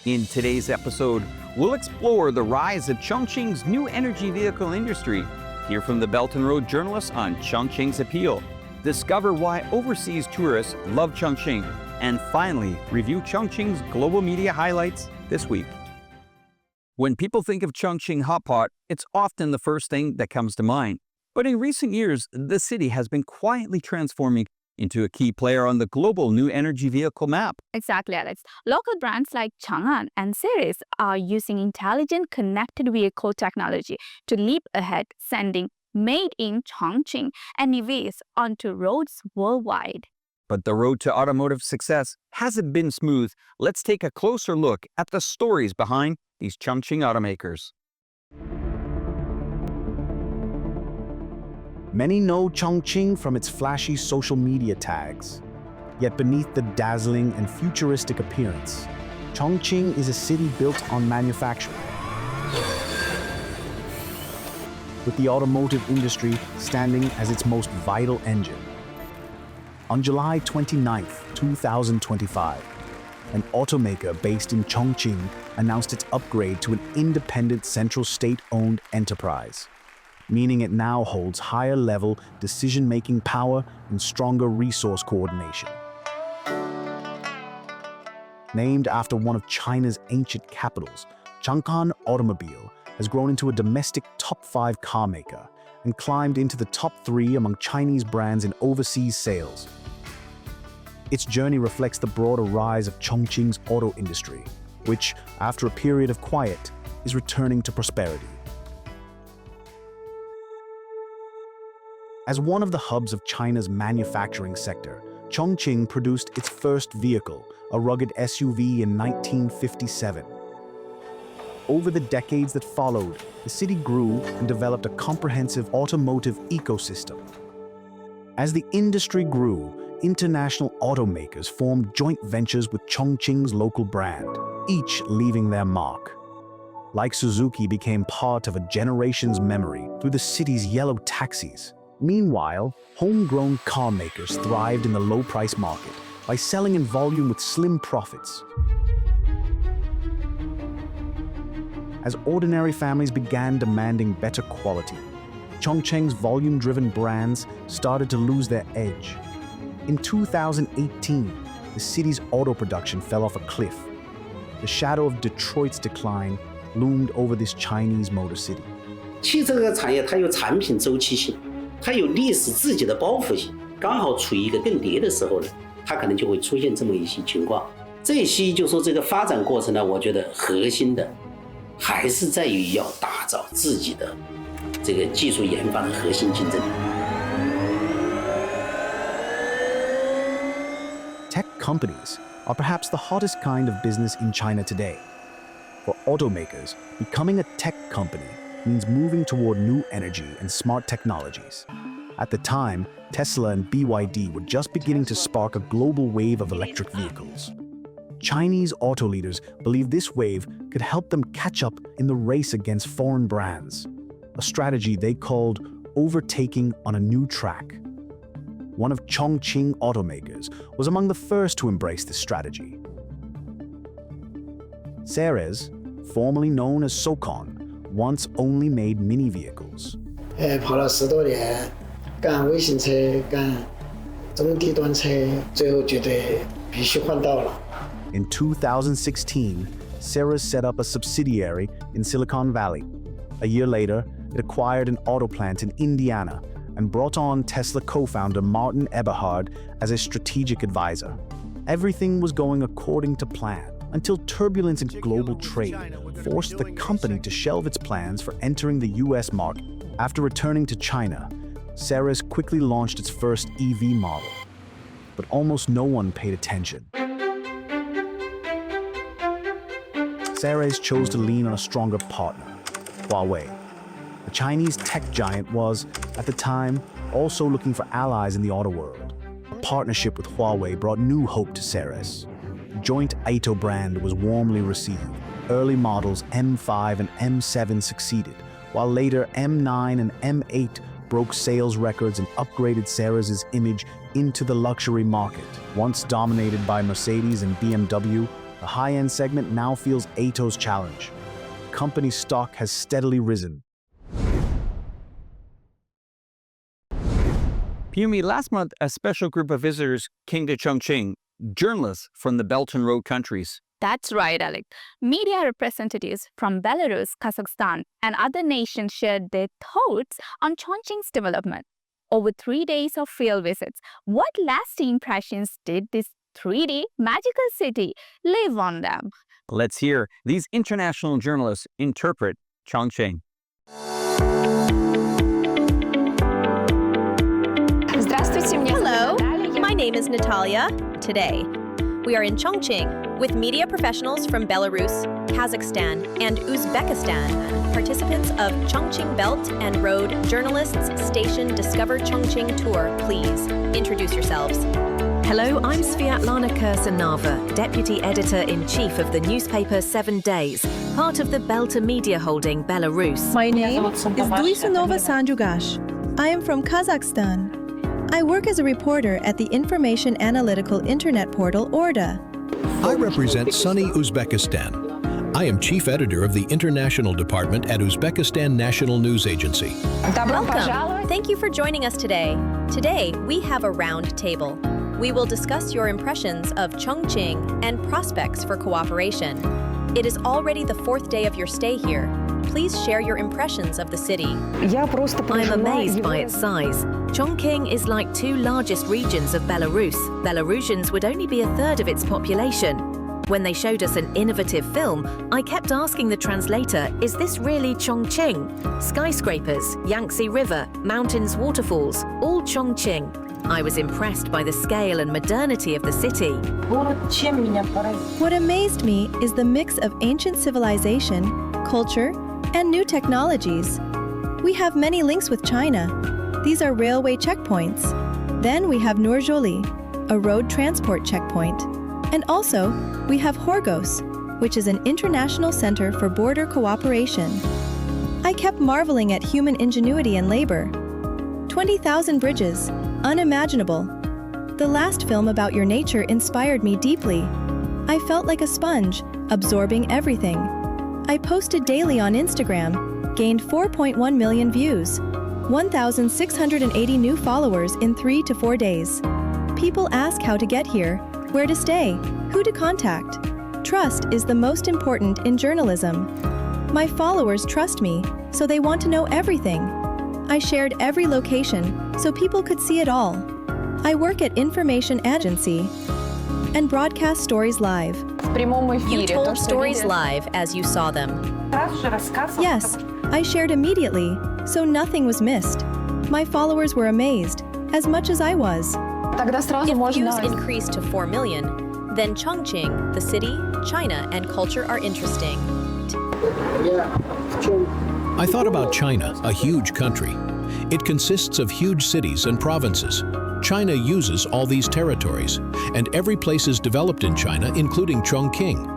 In today's episode, we'll explore the rise of Chongqing's new energy vehicle industry, hear from the Belt and Road journalists on Chongqing's appeal, discover why overseas tourists love Chongqing, and finally, review Chongqing's global media highlights this week. When people think of Chongqing hot pot, it's often the first thing that comes to mind. But in recent years, the city has been quietly transforming into a key player on the global new energy vehicle map. Exactly, Alex. Local brands like Changan and Seres are using intelligent connected vehicle technology to leap ahead, sending made in Chongqing NEVs onto roads worldwide. But the road to automotive success hasn't been smooth. Let's take a closer look at the stories behind these Chongqing automakers. Many know Chongqing from its flashy social media tags. Yet beneath the dazzling and futuristic appearance, Chongqing is a city built on manufacturing, with the automotive industry standing as its most vital engine. On July 29, 2025, an automaker based in Chongqing announced its upgrade to an independent central state-owned enterprise, meaning it now holds higher-level decision-making power and stronger resource coordination. Named after one of China's ancient capitals, Changan Automobile has grown into a domestic top 5 car maker and climbed into the top 3 among Chinese brands in overseas sales. Its journey reflects the broader rise of Chongqing's auto industry, which, after a period of quiet, is returning to prosperity. As one of the hubs of China's manufacturing sector, Chongqing produced its first vehicle, a rugged SUV, in 1957. Over the decades that followed, the city grew and developed a comprehensive automotive ecosystem. As the industry grew, international automakers formed joint ventures with Chongqing's local brand, each leaving their mark. Like Suzuki became part of a generation's memory through the city's yellow taxis. Meanwhile, homegrown car makers thrived in the low-price market by selling in volume with slim profits. As ordinary families began demanding better quality, Chongqing's volume-driven brands started to lose their edge. In 2018, the city's auto production fell off a cliff. The shadow of Detroit's decline loomed over this Chinese motor city. 汽车这个产业它有产品周期性，它有历史自己的包袱性，刚好处于一个更迭的时候呢，它可能就会出现这么一些情况。这些就说这个发展过程呢，我觉得核心的还是在于要打造自己的这个技术研发的核心竞争力。 Tech companies are perhaps the hottest kind of business in China today. For automakers, becoming a tech company means moving toward new energy and smart technologies. At the time, Tesla and BYD were just beginning to spark a global wave of electric vehicles. Chinese auto leaders believed this wave could help them catch up in the race against foreign brands, a strategy they called overtaking on a new track. One of Chongqing automakers was among the first to embrace this strategy. Seres, formerly known as Socon, once only made mini vehicles. 跑了10多年，干微型车，干中低端车，最后觉得必须换道了。 In 2016, Seres set up a subsidiary in Silicon Valley. A year later, it acquired an auto plant in Indiana and brought on Tesla co-founder Martin Eberhard as a strategic advisor. Everything was going according to plan until turbulence in global trade forced the company to shelve its plans for entering the US market. After returning to China, Seres quickly launched its first EV model, but almost no one paid attention. Seres chose to lean on a stronger partner, Huawei. The Chinese tech giant was, at the time, also looking for allies in the auto world. A partnership with Huawei brought new hope to Seres. The joint Aito brand was warmly received. Early models M5 and M7 succeeded, while later M9 and M8 broke sales records and upgraded Seres' image into the luxury market. Once dominated by Mercedes and BMW, The high-end segment now feels Ato's challenge. Company stock has steadily risen. Pumi, last month, a special group of visitors came to Chongqing, journalists from the Belt and Road countries. That's right, Alec. Media representatives from Belarus, Kazakhstan, and other nations shared their thoughts on Chongqing's development. Over 3 days of field visits, what lasting impressions did this 3D magical city leave on them? Let's hear these international journalists interpret Chongqing. Hello, my name is Natalia. Today, we are in Chongqing with media professionals from Belarus, Kazakhstan, and Uzbekistan, participants of Chongqing Belt and Road Journalists Station Discover Chongqing Tour. Please introduce yourselves. Hello, I'm Sviatlana Kirsanova, Deputy Editor-in-Chief of the newspaper 7 Days, part of the Belta Media Holding Belarus. My name is Duisunova Sanjugash. I am from Kazakhstan. I work as a reporter at the information analytical internet portal Orda. I represent sunny Uzbekistan. I am Chief Editor of the International Department at Uzbekistan National News Agency. Welcome. Thank you for joining us today. Today, we have a round table. We will discuss your impressions of Chongqing and prospects for cooperation. It is already the 4th day of your stay here. Please share your impressions of the city. I'm amazed by its size. Chongqing is like 2 largest regions of Belarus. Belarusians would only be 1/3 of its population. When they showed us an innovative film, I kept asking the translator, is this really Chongqing? Skyscrapers, Yangtze River, mountains, waterfalls, all Chongqing. I was impressed by the scale and modernity of the city. What amazed me is the mix of ancient civilization, culture, and new technologies. We have many links with China. These are railway checkpoints. Then we have Nurjoli, a road transport checkpoint. And also, we have Horgos, which is an international center for border cooperation. I kept marveling at human ingenuity and labor. 20,000 bridges, unimaginable. The last film about your nature inspired me deeply. I felt like a sponge, absorbing everything. I posted daily on Instagram, gained 4.1 million views, 1,680 new followers in 3 to 4 days. People ask how to get here, where to stay, who to contact. Trust is the most important in journalism. My followers trust me, so they want to know everything. I shared every location so people could see it all. I work at information agency and broadcast stories live. You told stories live as you saw them. Yes, I shared immediately, so nothing was missed. My followers were amazed, as much as I was. If views increase to 4 million, then Chongqing, the city, China, and culture are interesting. I thought about China, a huge country. It consists of huge cities and provinces. China uses all these territories, and every place is developed in China, including Chongqing.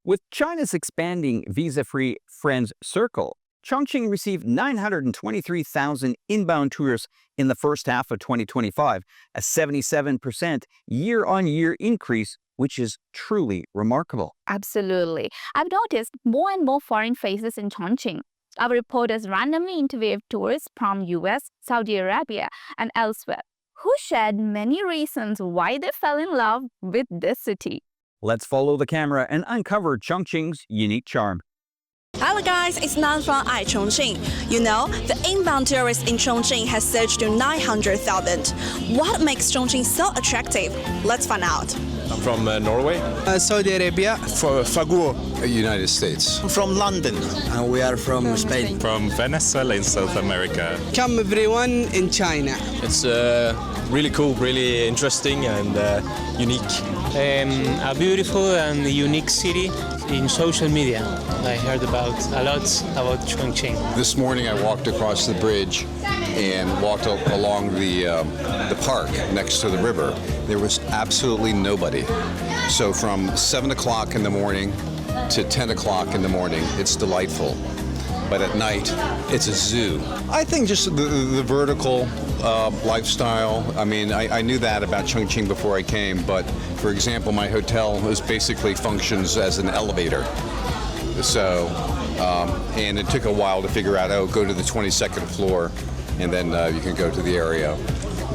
With China's expanding visa-free Friends Circle, Chongqing received 923,000 inbound tourists in the first half of 2025, a 77% year-on-year increase, which is truly remarkable. Absolutely. I've noticed more and more foreign faces in Chongqing. Our reporters randomly interviewed tourists from US, Saudi Arabia, and elsewhere, who shared many reasons why they fell in love with this city. Let's follow the camera and uncover Chongqing's unique charm. Hello guys, it's Nan from iChongqing. You know, the inbound tourists in Chongqing has surged to 900,000. What makes Chongqing so attractive? Let's find out. I'm from Norway. Saudi Arabia. Fagur, United States. From London. And we are from Spain. From Venezuela in South America. Come everyone in China. It's really cool, really interesting and unique. A beautiful and unique city in social media. I heard a lot about Chongqing. This morning I walked across the bridge and walked along the park next to the river. There was absolutely nobody. So from 7 o'clock in the morning to 10 o'clock in the morning, it's delightful. But at night, it's a zoo. I think just the vertical lifestyle. I mean, I knew that about Chongqing before I came, but for example, my hotel basically functions as an elevator. So, and it took a while to figure out, go to the 22nd floor, and then you can go to the area.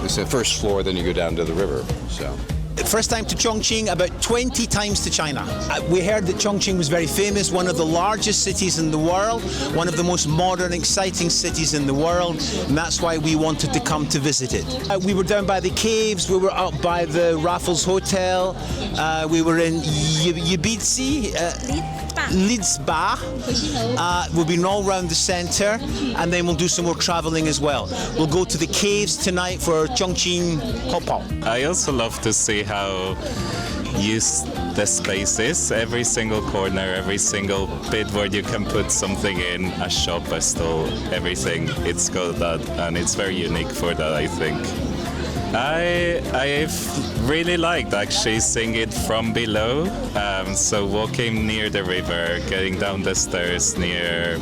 It's the first floor, then you go down to the river. So. First time to Chongqing, about 20 times to China. We heard that Chongqing was very famous, one of the largest cities in the world, one of the most modern, exciting cities in the world, and that's why we wanted to come to visit it. We were down by the caves, we were up by the Raffles Hotel, we were in Yibitsi, Lidzba. We've been all around the centre, and then we'll do some more travelling as well. We'll go to the caves tonight for Chongqing Hopao. I also love to see how used the space is. Every single corner, every single bit where you can put something in, a shop, a stall, everything. It's got that, and it's very unique for that, I think. I've really liked actually seeing it from below. So walking near the river, getting down the stairs near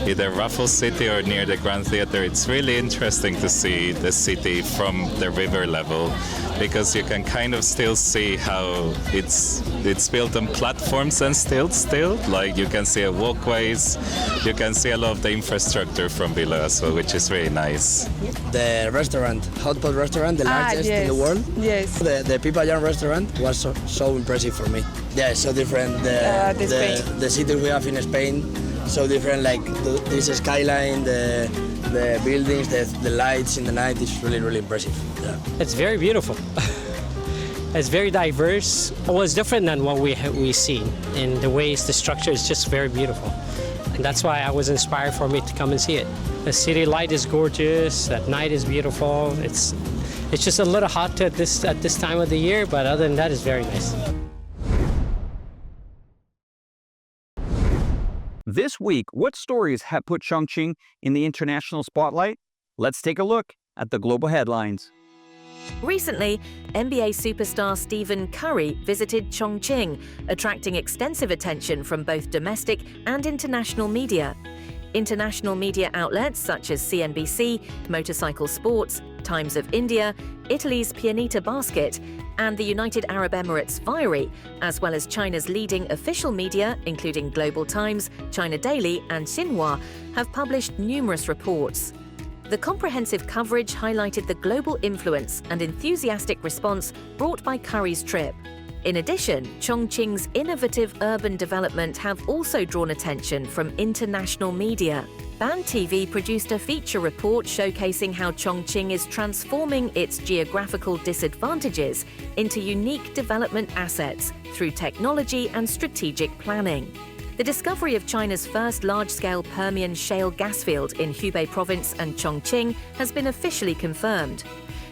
either Raffles City or near the Grand Theatre, it's really interesting to see the city from the river level, because you can kind of still see how it's built on platforms and stilts still. Like you can see walkways, you can see a lot of the infrastructure from below as well, which is really nice. The restaurant, hot pot restaurant, the largest in the world. Yes. The Pipayan restaurant was so impressive for me. Yeah, it's so different. The cities we have in Spain, so different. Like this skyline, the buildings, the lights in the night is really impressive. Yeah. It's very beautiful. It's very diverse. Well, it's different than what we see, and the ways the structure is just very beautiful. And that's why I was inspired for me to come and see it. The city light is gorgeous. At night is beautiful. It's just a little hot at this time of the year, but other than that, it's very nice. This week, what stories have put Chongqing in the international spotlight? Let's take a look at the global headlines. Recently, NBA superstar Stephen Curry visited Chongqing, attracting extensive attention from both domestic and international media. International media outlets such as CNBC, Motorcycle Sports, Times of India, Italy's Pianita Basket, and the United Arab Emirates Viry, as well as China's leading official media, including Global Times, China Daily, and Xinhua, have published numerous reports. The comprehensive coverage highlighted the global influence and enthusiastic response brought by Curry's trip. In addition, Chongqing's innovative urban development have also drawn attention from international media. Ban TV produced a feature report showcasing how Chongqing is transforming its geographical disadvantages into unique development assets through technology and strategic planning. The discovery of China's first large-scale Permian shale gas field in Hubei province and Chongqing has been officially confirmed.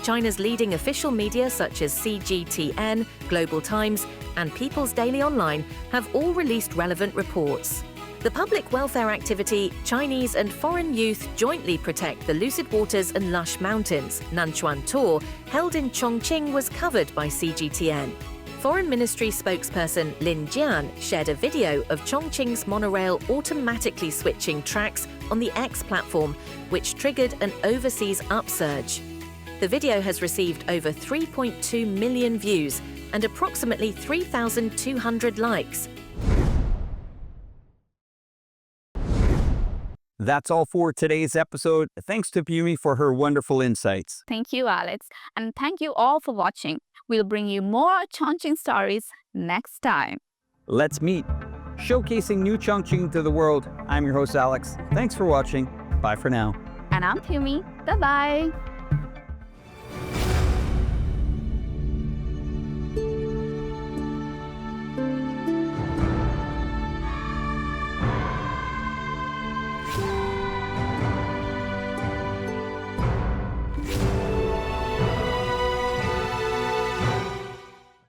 China's leading official media such as CGTN, Global Times, and People's Daily Online have all released relevant reports. The public welfare activity Chinese and foreign youth jointly protect the lucid waters and lush mountains, Nanchuan Tour, held in Chongqing, was covered by CGTN. Foreign Ministry spokesperson Lin Jian shared a video of Chongqing's monorail automatically switching tracks on the X platform, which triggered an overseas upsurge. The video has received over 3.2 million views and approximately 3,200 likes. That's all for today's episode. Thanks to Pumi for her wonderful insights. Thank you, Alex. And thank you all for watching. We'll bring you more Chongqing stories next time. Let's meet. Showcasing new Chongqing to the world. I'm your host, Alex. Thanks for watching. Bye for now. And I'm Pumi. Bye-bye.